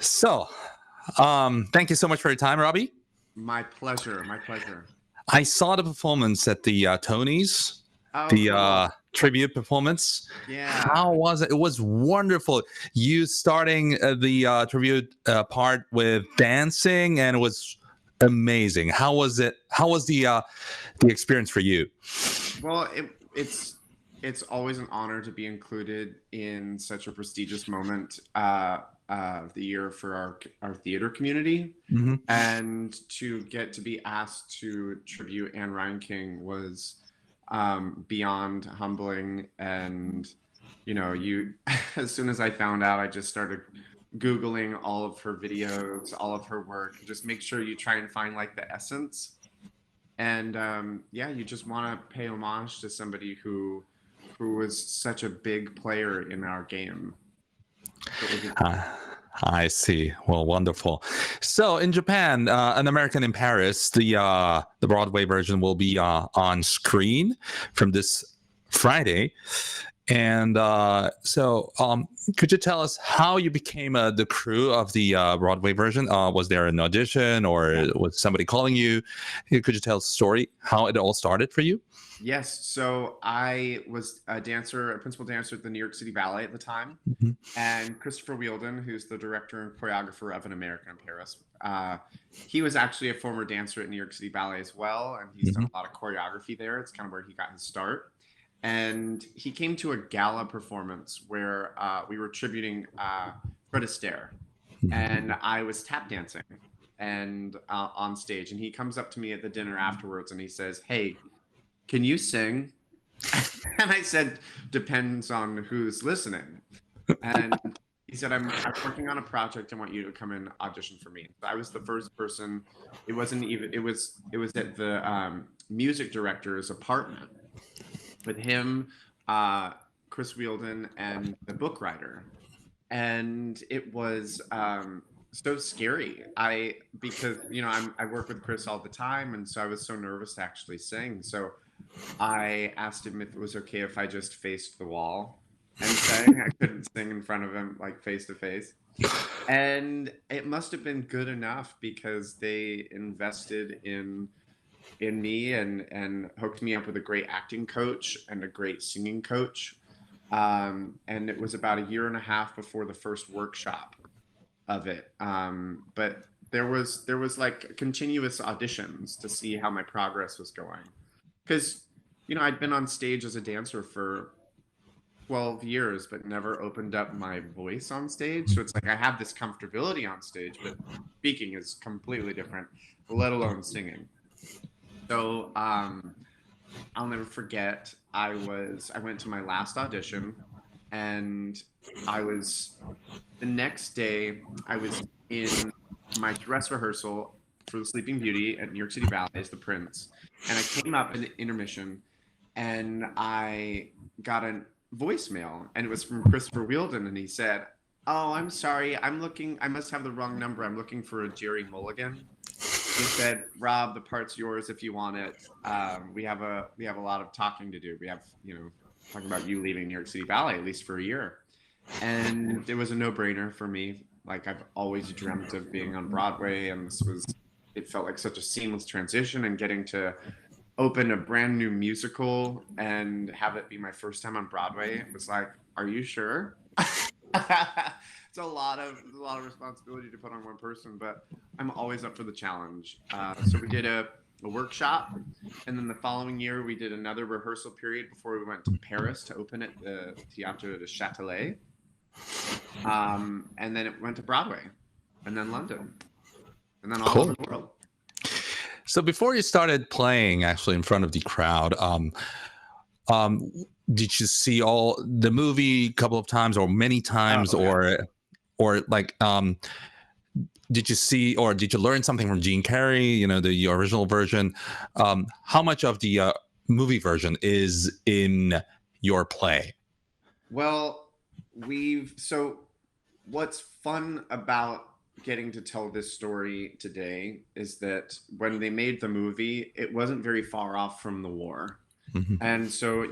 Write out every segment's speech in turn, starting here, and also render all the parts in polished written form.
So, thank you so much for your time, Robbie. My pleasure. My pleasure. I saw the performance at the Tonys, Oh, the cool. tribute performance. Yeah. How was it? It was wonderful. You starting the tribute part with dancing, and it was amazing. How was it? How was the experience for you? Well, it's always an honor to be included in such a prestigious moment of the year for our theater community, and to get to be asked to tribute Anne Ryan King was beyond humbling. And you as soon as I found out, I just started Googling all of her videos, all of her work. Just make sure you try and find like the essence. And yeah, you just want to pay homage to somebody who was such a big player in our game. I see. Well, wonderful. So in Japan, An American in Paris, the Broadway version will be on screen from this Friday. And could you tell us how you became the crew of the Broadway version? Was there an audition, or was somebody calling you? Could you tell us the story, how it all started for you? Yes. So I was a principal dancer at the New York City Ballet at the time. And Christopher Wheeldon, who's the director and choreographer of An American in Paris, he was actually a former dancer at New York City Ballet as well. And he's done a lot of choreography there. It's kind of where he got his start. And he came to a gala performance where we were tributing Fred Astaire, and I was tap dancing and on stage. And he comes up to me at the dinner afterwards and he says, "Hey, can you sing?" And I said, "Depends on who's listening." And he said, I'm working on a project. I want you to come and audition for me." So I was the first person. It wasn't even. It was at the music director's apartment with him, Chris Wheeldon, and the book writer. And it was so scary. Because I work with Chris all the time, and so I was so nervous to actually sing. So I asked him if it was okay if I just faced the wall and sang. I couldn't sing in front of him, like face to face. And it must have been good enough because they invested in me and hooked me up with a great acting coach and a great singing coach. And it was about a year and a half before the first workshop of it. But there was like continuous auditions to see how my progress was going. Because, I'd been on stage as a dancer for 12 years, but never opened up my voice on stage. So it's like I have this comfortability on stage, but speaking is completely different, let alone singing. So I'll never forget, I went to my last audition, and the next day, I was in my dress rehearsal for The Sleeping Beauty at New York City Ballet as the Prince. And I came up in the intermission, and I got a voicemail, and it was from Christopher Wheeldon, and he said, "Oh, I'm sorry, I must have the wrong number. I'm looking for a Jerry Mulligan." He said, "Rob, the part's yours if you want it. We have a lot of talking to do. We have, talking about you leaving New York City Ballet, at least for a year." And it was a no-brainer for me. Like, I've always dreamt of being on Broadway, and it felt like such a seamless transition, and getting to open a brand new musical and have it be my first time on Broadway. It was like, are you sure? It's a lot of responsibility to put on one person, but I'm always up for the challenge. So we did a workshop, and then the following year we did another rehearsal period before we went to Paris to open at the Théâtre de Châtelet. And then it went to Broadway, and then London, and then all over the world. So before you started playing actually in front of the crowd, did you see all the movie a couple of times or many times, or like did you see or did you learn something from Gene Carrey, the original version? How much of the movie version is in your play? Well, what's fun about getting to tell this story today is that when they made the movie, it wasn't very far off from the war. And so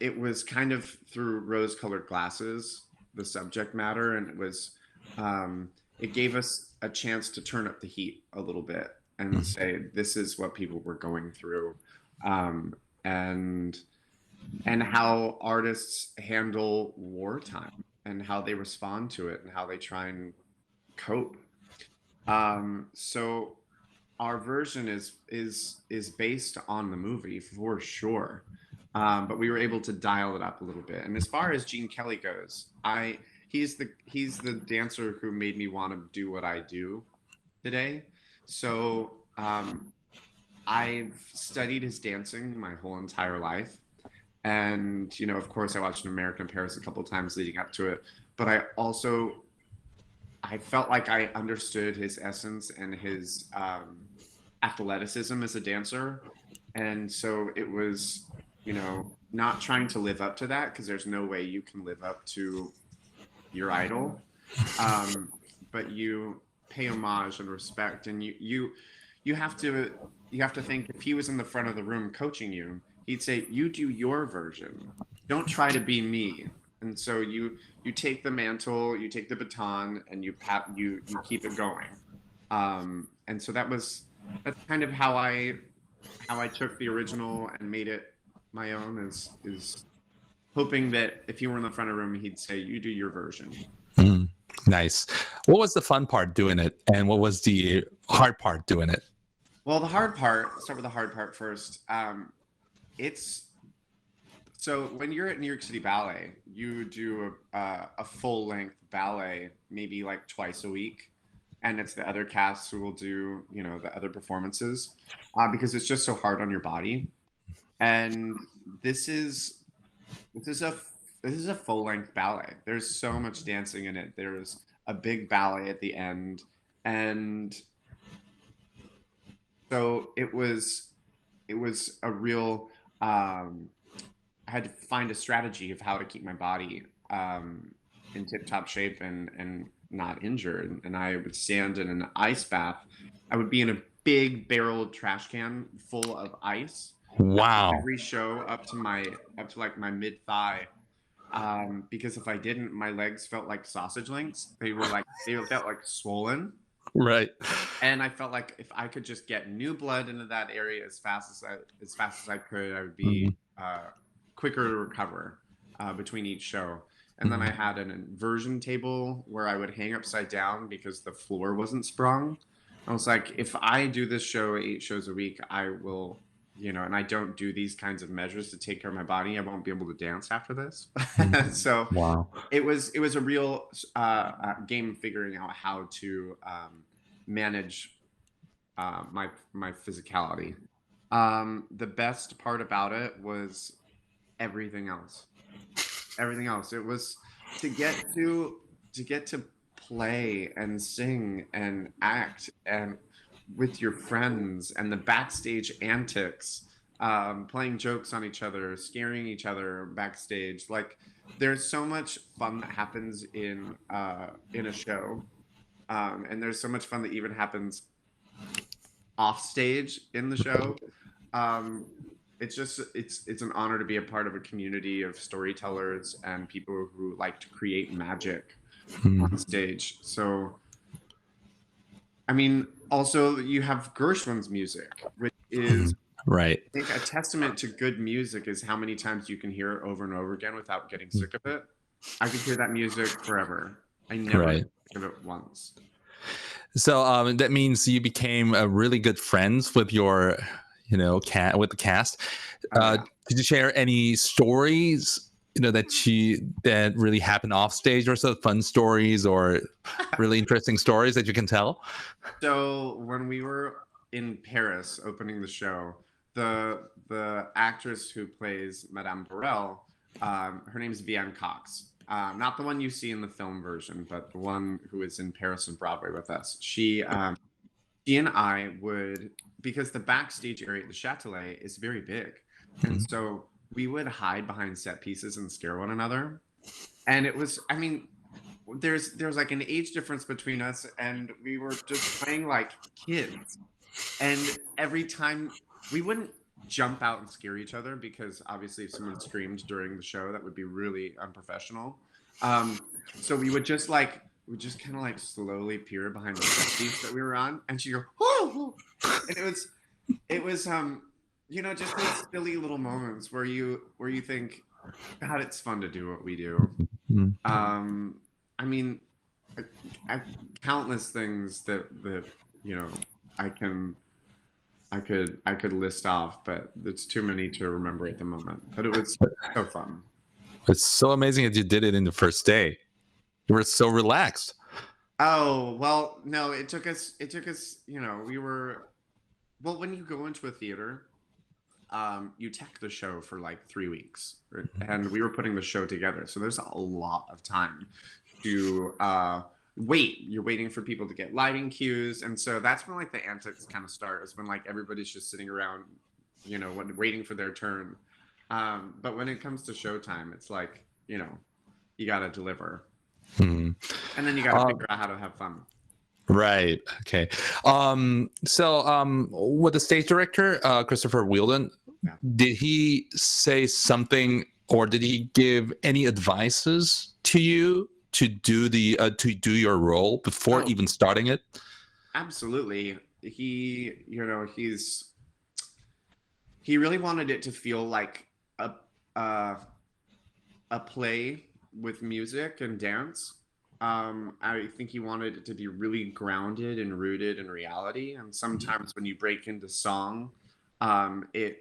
it was kind of through rose-colored glasses, the subject matter, and it was it gave us a chance to turn up the heat a little bit and say, this is what people were going through. And how artists handle wartime and how they respond to it and how they try and cope. So our version is based on the movie for sure, but we were able to dial it up a little bit. And as far as Gene Kelly goes, he's the dancer who made me want to do what I do today. So I've studied his dancing my whole entire life. And, you know, of course, I watched An American in Paris a couple of times leading up to it. But I felt like I understood his essence and his athleticism as a dancer. And so it was, you know, not trying to live up to that, because there's no way you can live up to your idol. But you pay homage and respect, and you have to think, if he was in the front of the room coaching you, he'd say, you do your version. Don't try to be me. And so you take the mantle, you take the baton, and you keep it going. And so that's kind of how I took the original and made it my own, is hoping that if you were in the front of the room, he'd say, you do your version. Nice. What was the fun part doing it, and what was the hard part doing it? Well, the hard part, let's start with the hard part first. So when you're at New York City Ballet, you do a full-length ballet maybe like twice a week, and it's the other cast who will do, you know, the other performances, because it's just so hard on your body. And this is a full-length ballet. There's so much dancing in it. There's a big ballet at the end, and so it was a real. I had to find a strategy of how to keep my body in tip-top shape and not injured. And I would stand in an ice bath. I would be in a big barreled trash can full of ice. Wow. Every show up to like my mid-thigh. Because if I didn't, my legs felt like sausage links. They felt like swollen. Right. And I felt like if I could just get new blood into that area as fast as I could, I would be quicker to recover between each show. And then I had an inversion table where I would hang upside down because the floor wasn't sprung. I was like, if I do this show 8 shows a week, I will, you know, and I don't do these kinds of measures to take care of my body, I won't be able to dance after this. So wow. It was a real game figuring out how to manage my physicality. The best part about it was everything else. It was to get to play and sing and act and with your friends, and the backstage antics, playing jokes on each other, scaring each other backstage. Like, there's so much fun that happens in a show, and there's so much fun that even happens off stage in the show. It's an honor to be a part of a community of storytellers and people who like to create magic on stage. So, I mean, also you have Gershwin's music, which is right. I think a testament to good music is how many times you can hear it over and over again without getting sick of it. I could hear that music forever. I never got sick of it once. So that means you became really good friends with your, you know, with the cast. Did you share any stories, you know, that really happened off stage, or so fun stories or really interesting stories that you can tell? So when we were in Paris opening the show, the actress who plays Madame Burrell, her name is Vianne Cox. Not the one you see in the film version, but the one who is in Paris and Broadway with us. She and I would, because the backstage area at the Châtelet is very big. And so we would hide behind set pieces and scare one another. And it was, I mean, there's like an age difference between us, and we were just playing like kids. And every time we wouldn't jump out and scare each other, because obviously if someone screamed during the show, that would be really unprofessional. So we would just like would just kind of like slowly peer behind the seats that we were on, and she'd go, "Oh!" And it was you know, just those silly little moments where you think, God, it's fun to do what we do. I mean, countless things that you know I could list off, but it's too many to remember at the moment. But it was so fun. It's so amazing that you did it in the first day. You were so relaxed. Oh, well, no, it took us, you know, well, when you go into a theater, you tech the show for like 3 weeks, right? And we were putting the show together. So there's a lot of time to wait. You're waiting for people to get lighting cues. And so that's when like the antics kind of start, is when like everybody's just sitting around, you know, waiting for their turn. But when it comes to showtime, it's like, you know, you got to deliver. And then you got to figure out how to have fun. Right. Okay. So with the stage director, Christopher Wheeldon, did he say something, or did he give any advices to you to do your role before even starting it? Absolutely. He, you know, he really wanted it to feel like a play with music and dance. I think he wanted it to be really grounded and rooted in reality. And sometimes when you break into song, it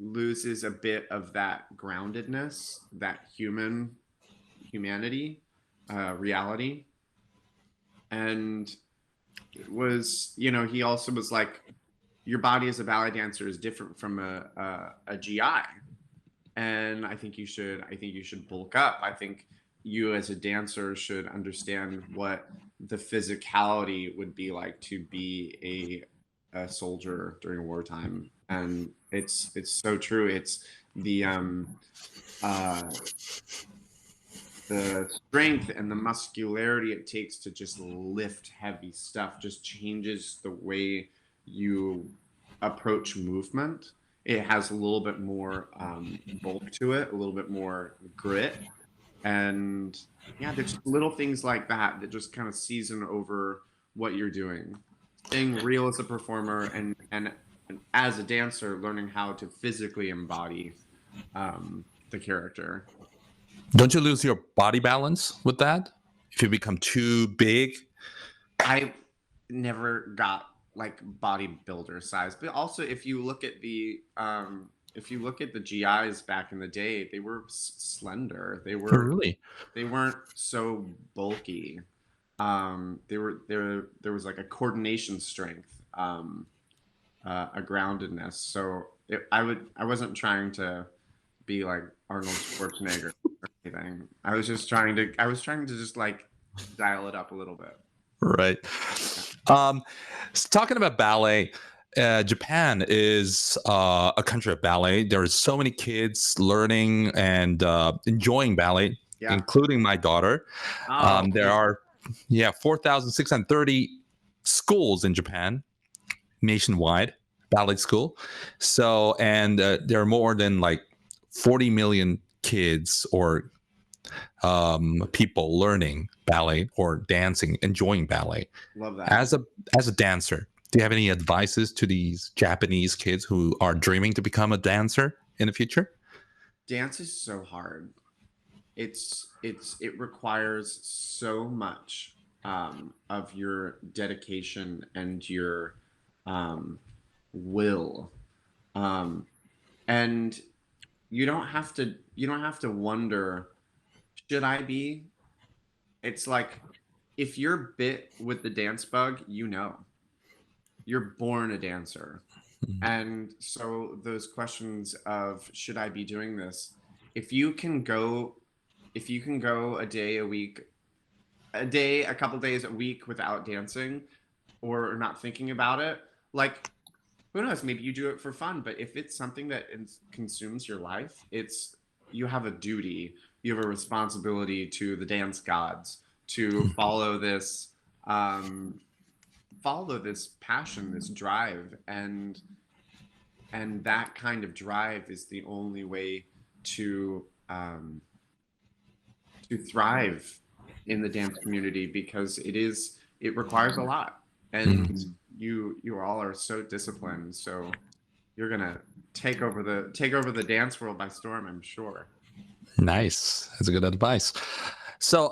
loses a bit of that groundedness, that humanity, reality. And it was, you know, he also was like, your body as a ballet dancer is different from a GI. And I think you should bulk up. I think you as a dancer should understand what the physicality would be like to be a soldier during wartime. And it's so true. It's the strength and the muscularity it takes to just lift heavy stuff just changes the way you approach movement. It has a little bit more bulk to it, a little bit more grit. And yeah, there's just little things like that that just kind of season over what you're doing. Staying real as a performer and as a dancer, learning how to physically embody the character. Don't you lose your body balance with that if you become too big? I never got like bodybuilder size, but also if you look at the GIs back in the day, they were slender. They weren't so bulky. There was like a coordination strength, a groundedness. So I wasn't trying to be like Arnold Schwarzenegger or anything. I was trying to just like dial it up a little bit. Right. So talking about ballet, Japan is a country of ballet. There are so many kids learning and enjoying ballet, including my daughter. There are 4,630 schools in Japan, nationwide, ballet school. So, and there are more than like 40 million kids or people learning ballet or dancing, enjoying ballet. Love that. As a dancer, do you have any advices to these Japanese kids who are dreaming to become a dancer in the future? Dance is so hard. It requires so much of your dedication and your will, and you don't have to wonder, should I be? It's like, if you're bit with the dance bug, you know, you're born a dancer. And so those questions of, should I be doing this? If you can go a day, a week, a couple days a week without dancing or not thinking about it, like, who knows, maybe you do it for fun. But if it's something that consumes your life, you have a duty, you have a responsibility to the dance gods to follow this passion, this drive, and that kind of drive is the only way to thrive in the dance community, because it requires a lot, and you all are so disciplined. So you're gonna take over the dance world by storm, I'm sure. Nice. That's a good advice. So,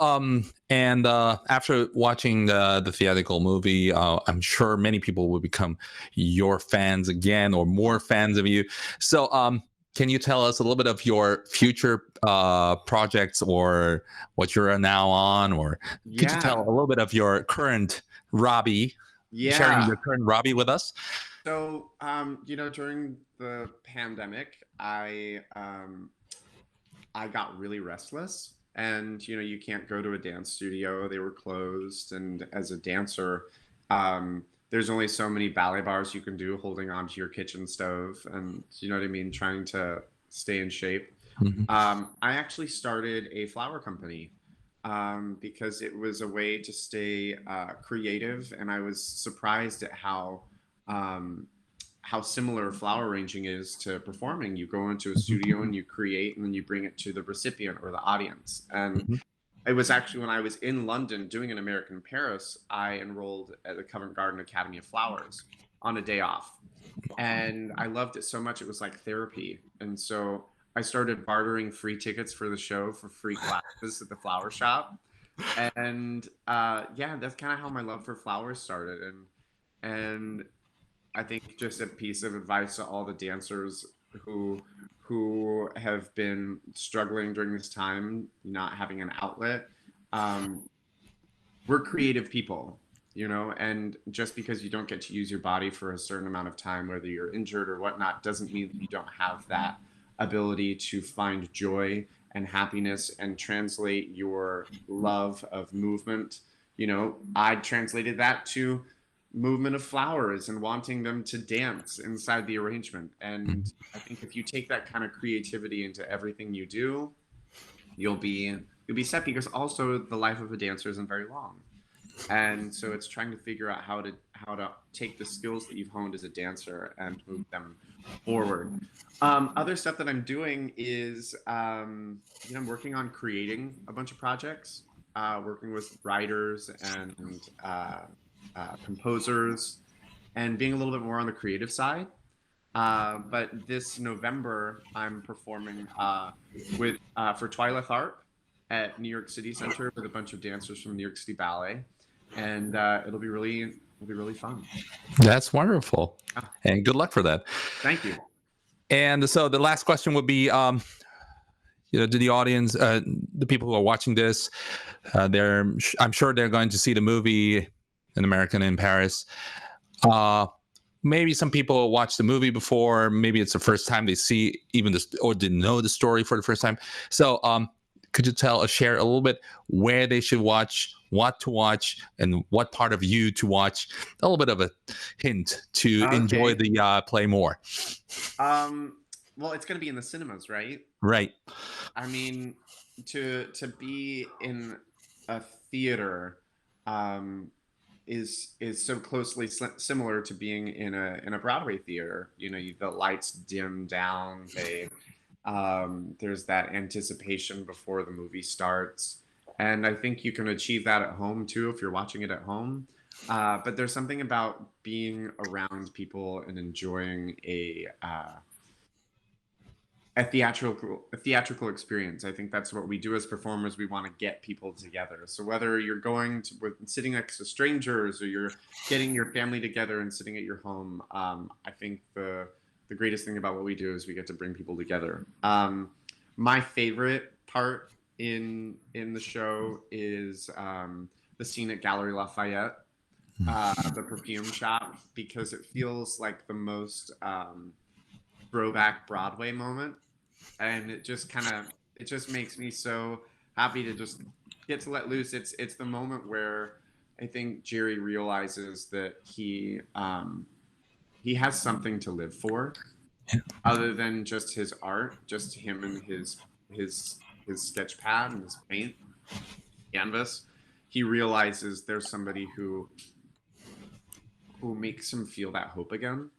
and after watching the theatrical movie, I'm sure many people will become your fans again, or more fans of you. So, can you tell us a little bit of your future projects, or what you're now on, or could you tell a little bit of your current Robbie, sharing your current Robbie with us? So, during the pandemic, I got really restless, and you can't go to a dance studio; they were closed. And as a dancer, there's only so many ballet bars you can do holding onto your kitchen stove, and you know what I mean, trying to stay in shape. I actually started a flower company because it was a way to stay creative, and I was surprised at how similar flower arranging is to performing. You go into a studio and you create, and then you bring it to the recipient or the audience. And it was actually when I was in London doing an American in Paris, I enrolled at the Covent Garden Academy of Flowers on a day off. And I loved it so much, it was like therapy. And so I started bartering free tickets for the show for free classes at the flower shop. And that's kind of how my love for flowers started. And I think just a piece of advice to all the dancers who have been struggling during this time, not having an outlet. We're creative people, and just because you don't get to use your body for a certain amount of time, whether you're injured or whatnot, doesn't mean that you don't have that ability to find joy and happiness and translate your love of movement. I translated that to movement of flowers and wanting them to dance inside the arrangement. And I think if you take that kind of creativity into everything you do, you'll be set, because also the life of a dancer isn't very long. And so it's trying to figure out how to take the skills that you've honed as a dancer and move them forward. Other stuff that I'm doing is I'm working on creating a bunch of projects, working with writers and composers, and being a little bit more on the creative side. But this November, I'm performing for Twyla Tharp at New York City Center with a bunch of dancers from New York City Ballet, and it'll be really fun. That's wonderful, and good luck for that. Thank you. And so the last question would be, to the audience, the people who are watching this, I'm sure they're going to see the movie An American in Paris. Maybe some people watched the movie before. Maybe it's the first time they see even this, or didn't know the story for the first time. So could you share a little bit where they should watch, what to watch, and what part of you to watch? A little bit of a hint to enjoy the play more. Well, it's going to be in the cinemas, right? Right. I mean, to be in a theater is so closely similar to being in a Broadway theater. The lights dim down. There's that anticipation before the movie starts, and I think you can achieve that at home too if you're watching it at home. But there's something about being around people and enjoying a theatrical experience. I think that's what we do as performers. We want to get people together. So whether you're sitting next to strangers, or you're getting your family together and sitting at your home, I think the greatest thing about what we do is we get to bring people together. My favorite part in the show is the scene at Gallery Lafayette, the perfume shop, because it feels like the most throwback Broadway moment, and it just makes me so happy to just get to let loose. It's the moment where I think Jerry realizes that he has something to live for, other than just his art, just him and his sketch pad and his paint canvas. He realizes there's somebody who makes him feel that hope again,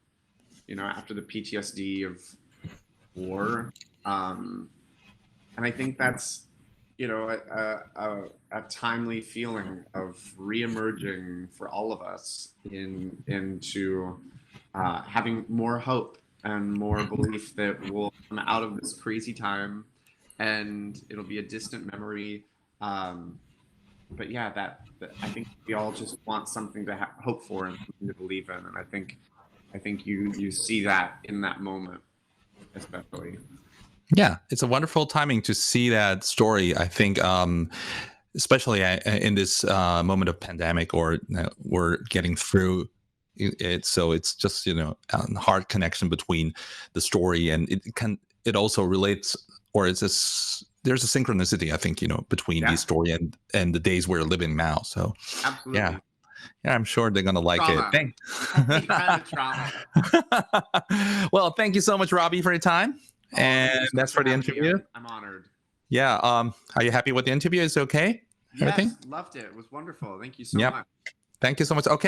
after the PTSD of war. And I think that's, a timely feeling of reemerging for all of us into having more hope and more belief that we'll come out of this crazy time, and it'll be a distant memory. But yeah, that I think we all just want something to hope for and something to believe in, and I think you see that in that moment, especially. Yeah, it's a wonderful timing to see that story. I think, especially in this moment of pandemic, or we're getting through it. So it's just a hard connection between the story, and it also relates, or there's a synchronicity, I think, between the story and the days we're living now. So absolutely. Yeah, I'm sure they're gonna like trauma. it. Kind of trauma. Well, thank you so much, Robbie, for your time. And that's for the interview. I'm honored. Yeah. Are you happy with the interview? Is it okay? Yes, loved it. It was wonderful. Thank you so much. Thank you so much. Okay.